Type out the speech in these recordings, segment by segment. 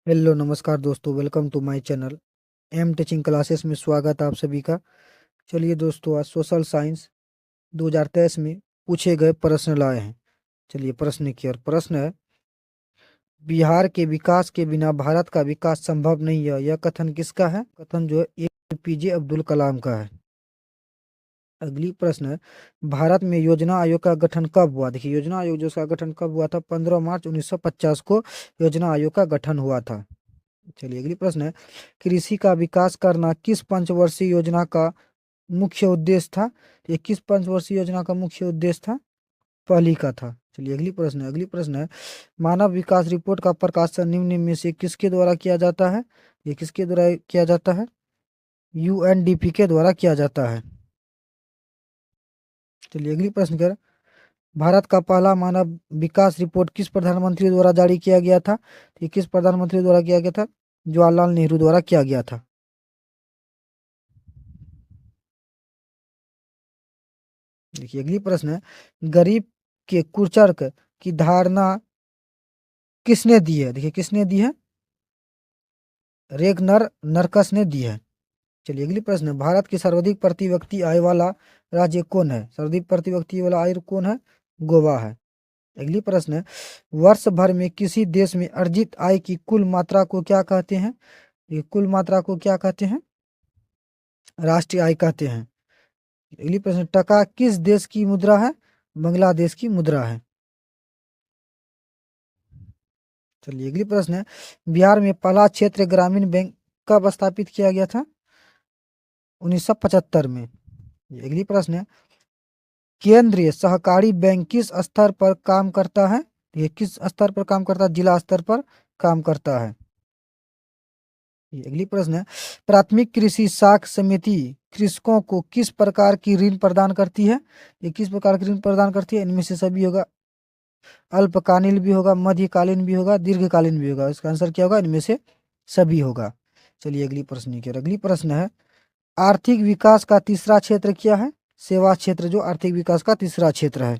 Hello नमस्कार दोस्तों, welcome to my channel M teaching classes में स्वागत है आप सभी का। चलिए दोस्तों, आज सोशल साइंस 2023 में पूछे गए प्रश्न लाए हैं। चलिए प्रश्न की ओर। प्रश्न है, बिहार के विकास के बिना भारत का विकास संभव नहीं है। यह कथन किसका है? कथन जो है एपीजे अब्दुल कलाम का है। अगली प्रश्न है, भारत में योजना आयोग का गठन कब हुआ? देखिए, योजना आयोग जो का गठन कब हुआ था? 15 मार्च 1950 को योजना आयोग का गठन हुआ था। चलिए अगली प्रश्न है, कृषि का विकास करना किस पंचवर्षीय योजना का मुख्य उद्देश्य था? ये किस पंचवर्षीय योजना का मुख्य उद्देश्य था? पहली का था। चलिए अगली प्रश्न है। अगली प्रश्न है, मानव विकास रिपोर्ट का प्रकाशन निम्न में से किसके द्वारा किया जाता है? ये किसके द्वारा किया जाता है? यूएनडीपी के द्वारा किया जाता है। चलिए अगली प्रश्न कर, भारत का पहला मानव विकास रिपोर्ट किस प्रधानमंत्री द्वारा जारी किया गया था? ये किस प्रधानमंत्री द्वारा किया गया था? जवाहरलाल नेहरू द्वारा किया गया था। देखिए अगली प्रश्न है, गरीब के कुचर्क की धारणा किसने दी है? देखिए किसने दी है? रेगनर नरकस ने दी है। चलिए अगली प्रश्न है, भारत की सर्वाधिक प्रति व्यक्ति आय वाला राज्य कौन है? सर्वाधिक प्रति व्यक्ति वाला आय कौन है? गोवा है। अगली प्रश्न है, वर्ष भर में किसी देश में अर्जित आय की कुल मात्रा को क्या कहते हैं? ये कुल मात्रा को क्या कहते हैं? राष्ट्रीय आय कहते हैं। अगली प्रश्न, टका किस देश की मुद्रा है? बांग्लादेश की मुद्रा है। चलिए अगली प्रश्न है, बिहार में पहला क्षेत्र ग्रामीण बैंक कब स्थापित किया गया था? 1975 में। अगली प्रश्न है, केंद्रीय सहकारी बैंक किस स्तर पर काम करता है? ये किस स्तर पर काम करता है? जिला स्तर पर काम करता है। अगली प्रश्न है, प्राथमिक कृषि साख समिति कृषकों को किस प्रकार की ऋण प्रदान करती है? ये किस प्रकार की ऋण प्रदान करती है? इनमें से सभी होगा। अल्पकालीन भी होगा, मध्यकालीन भी होगा, दीर्घकालीन भी होगा। इसका आंसर क्या होगा? इनमें से सभी होगा। चलिए अगली प्रश्न की ओर। अगली प्रश्न है, आर्थिक विकास का तीसरा क्षेत्र क्या है? सेवा क्षेत्र जो आर्थिक विकास का तीसरा क्षेत्र है।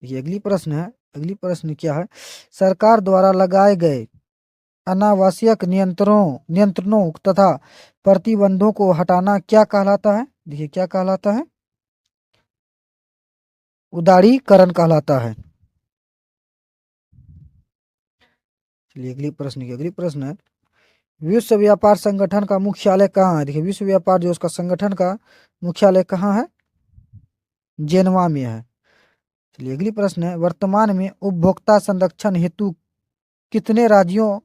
ये अगली प्रश्न है। अगली प्रश्न क्या है, सरकार द्वारा लगाए गए अनावश्यक नियंत्रणों तथा प्रतिबंधों को हटाना क्या कहलाता है? देखिए क्या कहलाता है? उदारीकरण कहलाता है। चलिए अगली प्रश्न की। अगली प्रश्न है, विश्व व्यापार संगठन का मुख्यालय कहाँ है? देखिए विश्व व्यापार जो उसका संगठन का मुख्यालय कहाँ है? जेनेवा में है। चलिए अगली प्रश्न है, वर्तमान में उपभोक्ता संरक्षण हेतु कितने राज्यों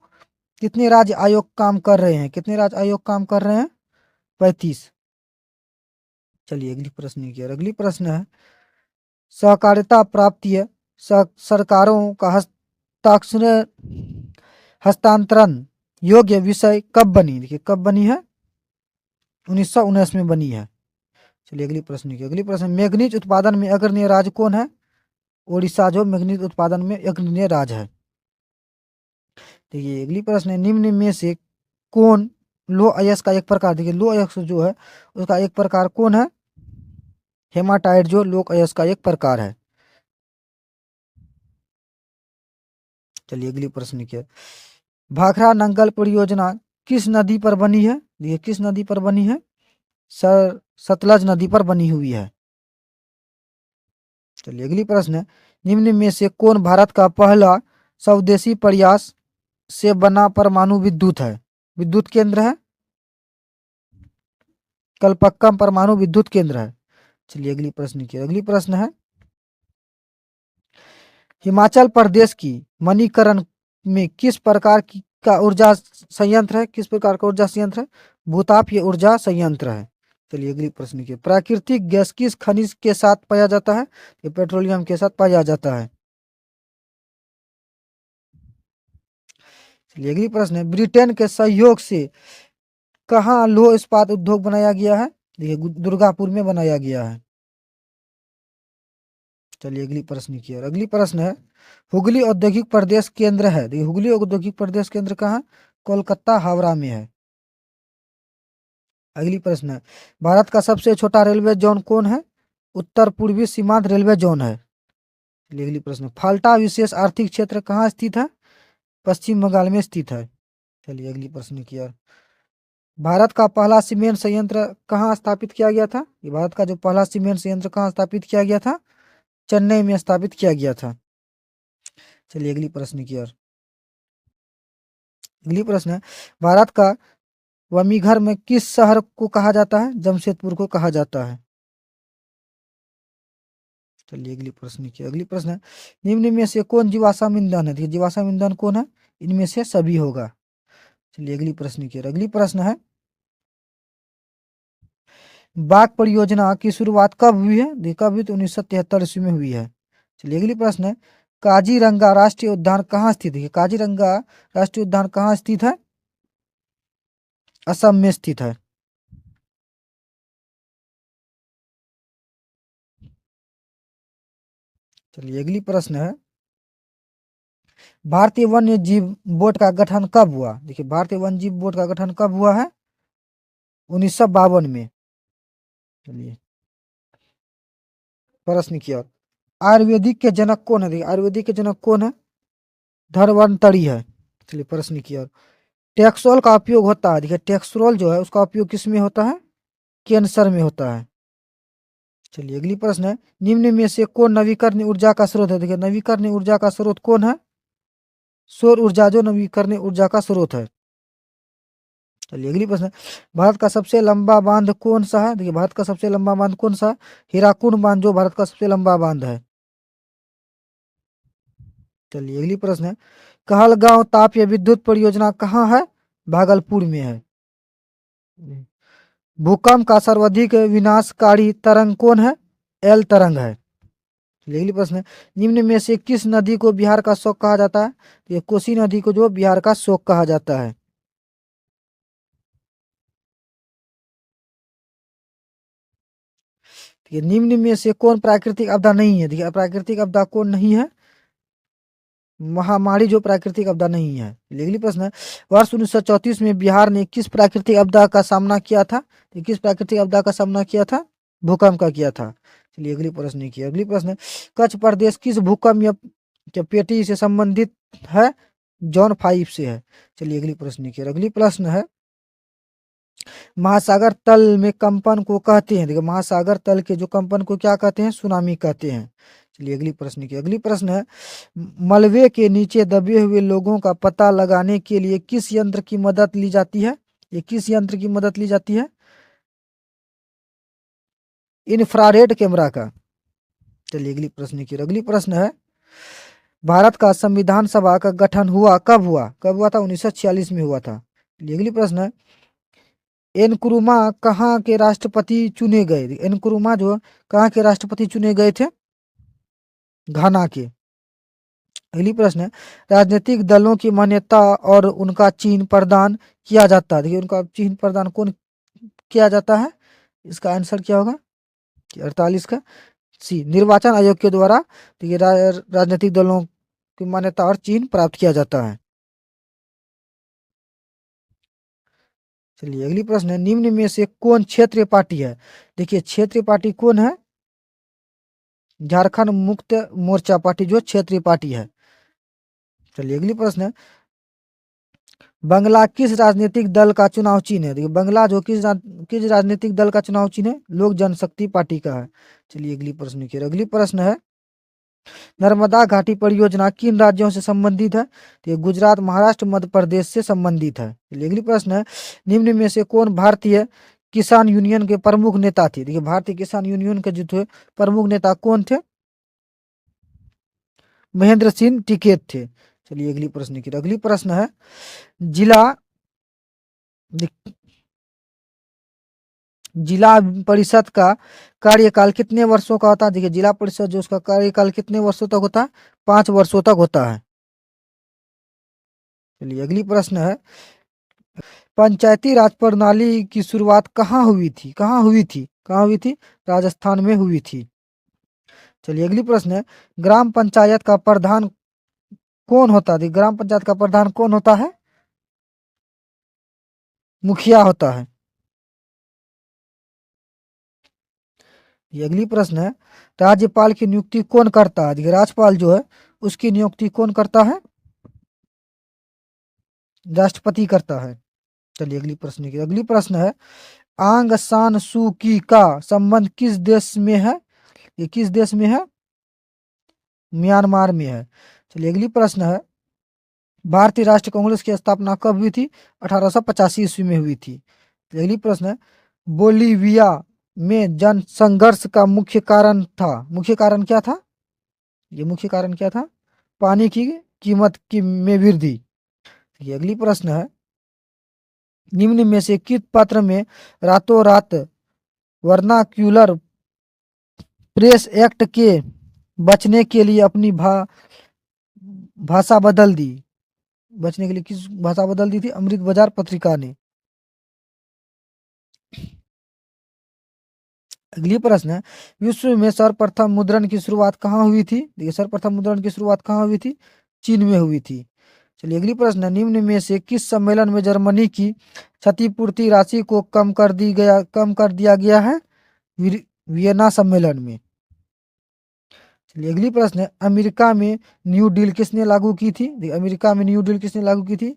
कितने राज्य आयोग काम कर रहे हैं? कितने राज्य आयोग काम कर रहे हैं? 35। चलिए अगली प्रश्न की ओर। अगली प्रश्न है, सहकारिता प्राप्तीय सरकारों का हस्ताक्षर हस्तांतरण योग्य विषय कब बनी? देखिए कब बनी है? 1919 में बनी है। चलिए अगली प्रश्न की। अगली प्रश्न, मैग्नीज उत्पादन में अग्रणी राज्य कौन है? ओडिशा जो मैग्नीज उत्पादन में अग्रणी राज्य है। देखिए अगली प्रश्न है, निम्न में से कौन लौह अयस्क का एक प्रकार? देखिए लौह अयस्क जो है उसका एक प्रकार कौन है? हेमाटाइट जो लौह अयस्क का एक प्रकार है। चलिए अगली प्रश्न की। भाखड़ा नंगल परियोजना किस नदी पर बनी है? देखिए किस नदी पर बनी है? सर सतलज नदी पर बनी हुई है। चलिए अगली प्रश्न है, निम्न में से कौन भारत का पहला स्वदेशी प्रयास से बना परमाणु विद्युत केंद्र है? कलपक्कम परमाणु विद्युत केंद्र है। चलिए अगली प्रश्न की। अगली प्रश्न है, हिमाचल प्रदेश की मणिकरण में किस प्रकार की का ऊर्जा संयंत्र है? किस प्रकार का ऊर्जा संयंत्र है? भूताप ये ऊर्जा संयंत्र है। चलिए अगली प्रश्न की। प्राकृतिक गैस किस खनिज के साथ पाया जाता है? ये पेट्रोलियम के साथ पाया जाता है। चलिए अगली प्रश्न है, ब्रिटेन के सहयोग से कहाँ लौह इस्पात उद्योग बनाया गया है? देखिए दुर्गापुर में बनाया गया है। चलिए अगली प्रश्न की ओर। अगली प्रश्न है, हुगली औद्योगिक प्रदेश केंद्र है। देखिए हुगली औद्योगिक प्रदेश केंद्र कहाँ? कोलकाता हावड़ा में है। अगली प्रश्न है, भारत का सबसे छोटा रेलवे जोन कौन है? उत्तर पूर्वी सीमांत रेलवे जोन है। चलिए अगली प्रश्न, फाल्टा विशेष आर्थिक क्षेत्र कहाँ स्थित है? पश्चिम बंगाल में स्थित है। चलिए अगली प्रश्न की ओर। भारत का पहला सीमेंट संयंत्र कहाँ स्थापित किया गया था? ये भारत का जो पहला सीमेंट संयंत्र कहाँ स्थापित किया गया था? चेन्नई में स्थापित किया गया था। चलिए अगली प्रश्न की ओर। अगली प्रश्न है, भारत का वमीघर में किस शहर को कहा जाता है? जमशेदपुर को कहा जाता है। चलिए अगली प्रश्न की। अगली प्रश्न है, निम्न में से कौन जीवाश्म ईंधन है? देखिए जीवाश्म ईंधन कौन है? इनमें से सभी होगा। चलिए अगली प्रश्न की। अगली प्रश्न है, बाघ परियोजना की शुरुआत कब हुई है? देखिए कब हुई? तो 1973 ईस्वी में हुई है। चलिए अगली प्रश्न है, काजीरंगा राष्ट्रीय उद्यान कहाँ स्थित है? काजीरंगा राष्ट्रीय उद्यान कहाँ स्थित है? असम में स्थित है। चलिए अगली प्रश्न है, भारतीय वन्य जीव बोर्ड का गठन कब हुआ? देखिए भारतीय वन्य जीव बोर्ड का गठन कब हुआ है? 1952 में। चलिए प्रश्न की ओर। आयुर्वेदिक के जनक कौन है? देखिए आयुर्वेदिक के जनक कौन है? धन्वंतरी है। चलिए प्रश्न की ओर। टेक्सोल का उपयोग होता है, देखिए टेक्सोल जो है उसका उपयोग किस में होता है? कैंसर में होता है। चलिए अगली प्रश्न है, निम्न में से कौन नवीकरणीय ऊर्जा का स्रोत है? देखिए नवीकरणीय ऊर्जा का स्रोत कौन है? सौर ऊर्जा जो नवीकरणीय ऊर्जा का स्रोत है। चलिए अगली प्रश्न है, भारत का सबसे लंबा बांध कौन सा है? देखिए भारत का सबसे लंबा बांध कौन सा? हीराकुंड बांध जो भारत का सबसे लंबा बांध है। चलिए अगली प्रश्न है, कहलगांव तापीय विद्युत परियोजना कहाँ है? भागलपुर में है। भूकंप का सर्वाधिक विनाशकारी तरंग कौन है? एल तरंग है। चलिए अगली प्रश्न है, निम्न में से किस नदी को बिहार का शोक कहा जाता है? तो ये कोसी नदी को जो बिहार का शोक कहा जाता है। ये निम्न में से कौन प्राकृतिक आपदा नहीं है? देखिए प्राकृतिक आपदा कौन नहीं है? महामारी जो प्राकृतिक आपदा नहीं है। अगली प्रश्न है, वर्ष 1934 में बिहार ने किस प्राकृतिक आपदा का सामना किया था? तो किस प्राकृतिक आपदा का सामना किया था? भूकंप का किया था। चलिए अगली प्रश्न की। अगली प्रश्न है, कच्छ प्रदेश किस भूकंप या पेटी से संबंधित है? जॉन 5 से है। चलिए अगली प्रश्न की। अगली प्रश्न है, महासागर तल में कंपन को कहते हैं? देखिए महासागर तल के जो कंपन को क्या कहते हैं? सुनामी कहते हैं। चलिए अगली प्रश्न की। अगली प्रश्न है, मलबे के नीचे दबे हुए लोगों का पता लगाने के लिए किस यंत्र की मदद ली जाती है? ये किस यंत्र की मदद ली जाती है? इंफ्रारेड कैमरा का। चलिए अगली प्रश्न की। अगली प्रश्न है, भारत का संविधान सभा का गठन हुआ कब हुआ? कब हुआ था? 1946 में हुआ था। चलिए अगली प्रश्न है, एनक्रुमा कहाँ के राष्ट्रपति चुने गए? एनक्रुमा जो कहाँ के राष्ट्रपति चुने गए थे? घाना के। अगली प्रश्न है, राजनीतिक दलों की मान्यता और उनका चिन्ह प्रदान किया जाता है? देखिए उनका चिन्ह प्रदान कौन किया जाता है? इसका आंसर क्या होगा? 48 का सी, निर्वाचन आयोग के द्वारा। देखिए राजनीतिक दलों की मान्यता और चिन्ह प्राप्त किया जाता है। चलिए अगली प्रश्न है, निम्न में से कौन क्षेत्रीय पार्टी है? देखिए क्षेत्रीय पार्टी कौन है? झारखंड मुक्त मोर्चा पार्टी जो क्षेत्रीय पार्टी है। चलिए अगली प्रश्न है, बंगला किस राजनीतिक दल का चुनाव चिन्ह है? देखिए बंगला जो किस राजनीतिक दल का चुनाव चिन्ह है? लोक जनशक्ति पार्टी का है। चलिए अगली प्रश्न की। अगली प्रश्न है, नर्मदा घाटी परियोजना किन राज्यों से संबंधित है? तो ये गुजरात, महाराष्ट्र, मध्य प्रदेश से संबंधित है। चलिए अगली प्रश्न है, निम्न में से कौन भारतीय किसान यूनियन के प्रमुख नेता थे? देखिए भारतीय किसान यूनियन के जो थे प्रमुख नेता कौन थे? महेंद्र सिंह टिकैत थे। चलिए अगली प्रश्न की। अगली प्रश्न है, जिला जिला परिषद का कार्यकाल कितने वर्षों का होता है? देखिए जिला परिषद जो उसका कार्यकाल कितने वर्षों तक होता है? 5 वर्षों तक होता है। चलिए अगली प्रश्न है, पंचायती राज प्रणाली की शुरुआत कहाँ हुई थी? कहाँ हुई थी? कहाँ हुई थी? राजस्थान में हुई थी। चलिए अगली प्रश्न है, ग्राम पंचायत का प्रधान कौन होता है? ग्राम पंचायत का प्रधान कौन होता है? मुखिया होता है। ये अगली प्रश्न है, राज्यपाल की नियुक्ति कौन करता है? देखिए राज्यपाल जो है उसकी नियुक्ति कौन करता है? राष्ट्रपति करता है। चलिए अगली प्रश्न है, आंग सान सू की का संबंध किस देश में है? ये किस देश में है? म्यांमार में है। चलिए अगली प्रश्न है, भारतीय राष्ट्रीय कांग्रेस की स्थापना कब हुई थी? 1885 ईस्वी में हुई थी। चलिए अगली प्रश्न है, बोलीविया में जन संघर्ष का मुख्य कारण क्या था? ये मुख्य कारण क्या था? पानी की कीमत की में वृद्धि। ये अगली प्रश्न है, निम्न में से किस पत्र में रातों रात वर्नाक्यूलर प्रेस एक्ट के बचने के लिए अपनी भाषा बदल दी? बचने के लिए किस भाषा बदल दी थी? अमृत बाजार पत्रिका ने। अगली प्रश्न है, विश्व में सर्वप्रथम मुद्रण की शुरुआत कहाँ हुई थी? देखिए सर्वप्रथम मुद्रण की शुरुआत कहाँ हुई थी? चीन में हुई थी। चलिए अगली प्रश्न है, निम्न में से किस सम्मेलन में जर्मनी की क्षतिपूर्ति राशि को कम कर दिया गया है? वियना सम्मेलन में। चलिए अगली प्रश्न है, अमेरिका में न्यू डील किसने लागू की थी? अमेरिका में न्यू डील किसने लागू की थी?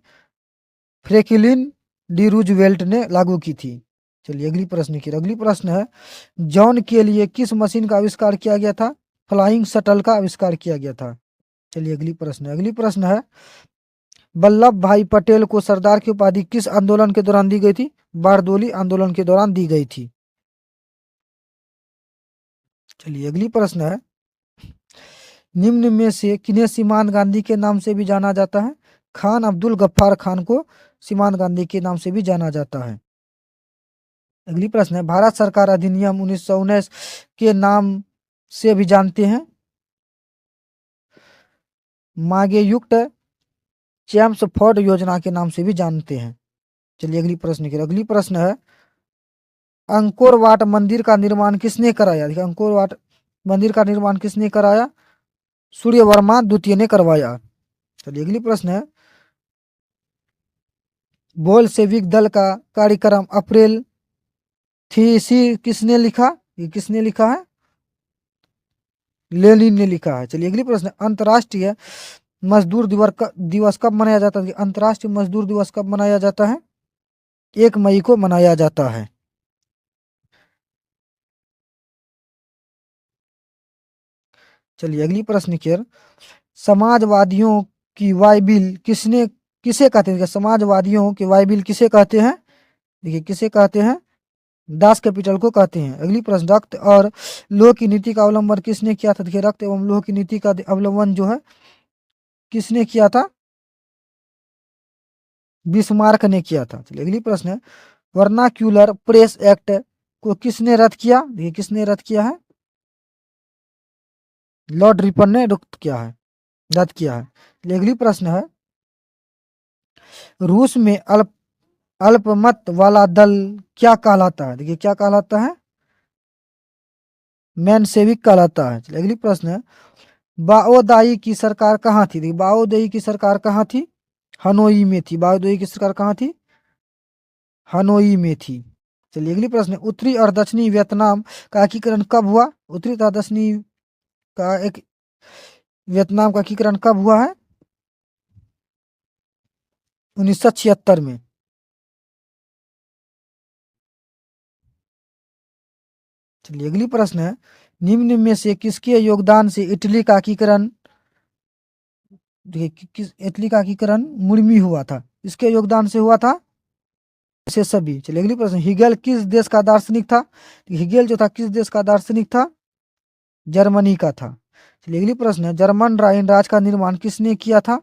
फ्रैंकलिन डी रूजवेल्ट ने लागू की थी। चलिए अगली प्रश्न है, जॉन के लिए किस मशीन का आविष्कार किया गया था? फ्लाइंग शटल का आविष्कार किया गया था। चलिए अगली प्रश्न है, वल्लभ भाई पटेल को सरदार की उपाधि किस आंदोलन के दौरान दी गई थी? बारदोली आंदोलन के दौरान दी गई थी। चलिए अगली प्रश्न है, निम्न में से किन्हें सीमांत गांधी के नाम से भी जाना जाता है? खान अब्दुल गफ्फार खान को सीमांत गांधी के नाम से भी जाना जाता है। अगली प्रश्न है, भारत सरकार अधिनियम 1919 के नाम से भी जानते हैं? मांगेयुक्त चैम्सफोर्ड योजना के नाम से भी जानते हैं। चलिए अगली प्रश्न है, अंकोर वाट मंदिर का निर्माण किसने कराया? देखिए अंकोर वाट मंदिर का निर्माण किसने कराया? सूर्यवर्मा द्वितीय ने करवाया। चलिए अगली प्रश्न है, बोल्शेविक दल का कार्यक्रम अप्रैल थीसी किसने लिखा? ये किसने लिखा है? लेनिन ने लिखा है। चलिए अगली प्रश्न, अंतर्राष्ट्रीय मजदूर दिवस कब मनाया जाता है? अंतर्राष्ट्रीय मजदूर दिवस कब मनाया जाता है? 1 मई को मनाया जाता है। चलिए अगली प्रश्न की ओर, समाजवादियों की बाइबिल किसे कहते हैं? समाजवादियों की बाइबिल किसे कहते हैं? देखिए किसे कहते हैं? दास कैपिटल को कहते हैं। अगली प्रश्न, रक्त और लोह की नीति का अवलंबन किसने किया था? देखिए रक्त एवं लोह की नीति का अवलंबन जो है किसने किया था? बिस्मार्क ने किया था। चलिए अगली प्रश्न है, वर्नाक्यूलर प्रेस एक्ट को किसने रद्द किया? देखिए किसने रद्द किया है? लॉर्ड रिपन ने रद्द किया है। चलिए अगली प्रश्न है, रूस में अल्पमत वाला दल क्या कहलाता है? देखिए क्या कहलाता है? मेनसेविक कहलाता है। चलिए अगली प्रश्न है, बाओदाई की सरकार कहाँ थी? देखिए बाओदाई की सरकार कहाँ थी? हनोई में थी। बाओदाई की सरकार कहाँ थी? हनोई में थी। चलिए अगली प्रश्न, उत्तरी और दक्षिणी वियतनाम का एकीकरण कब हुआ? उत्तरी तथा दक्षिणी का एक वियतनाम का एकीकरण कब हुआ है? 1976 में। चलिए अगली प्रश्न है, निम्न में से किसके योगदान से इटली का एकीकरण इटली का एकीकरण मुर्मी हुआ था? इसके योगदान से हुआ था? से सभी। चलिए अगली प्रश्न, हिगेल किस देश का दार्शनिक था? हिगेल जो था किस देश का दार्शनिक था? जर्मनी का था। चलिए अगली प्रश्न है, जर्मन राइन राज का निर्माण किसने किया था?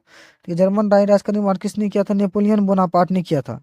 जर्मन राइन राज का निर्माण किसने किया था? नेपोलियन बोनापार्ट ने किया था।